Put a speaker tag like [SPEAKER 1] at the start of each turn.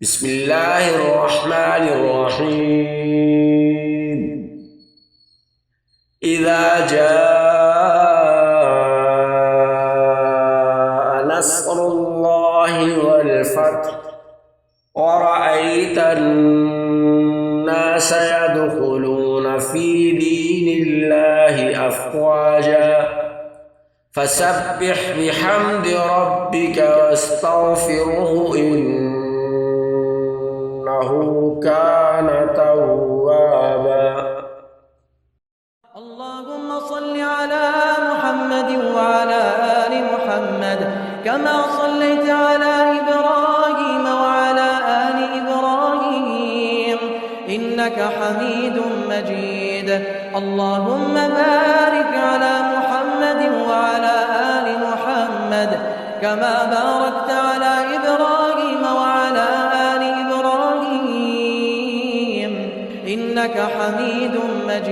[SPEAKER 1] بسم الله الرحمن الرحيم. إذا جاء نصر الله والفتح ورأيت الناس يدخلون في دين الله أفواجا فسبح بحمد ربك واستغفره إنه كان توابا.
[SPEAKER 2] اللهم صل على محمد وعلى آل محمد كما صليت على إبراهيم وعلى آل إبراهيم إنك حميد مجيد. اللهم بارك على محمد وعلى آل محمد كما باركت على إبراهيم وعلى آل إبراهيم إنك حميد مجيد.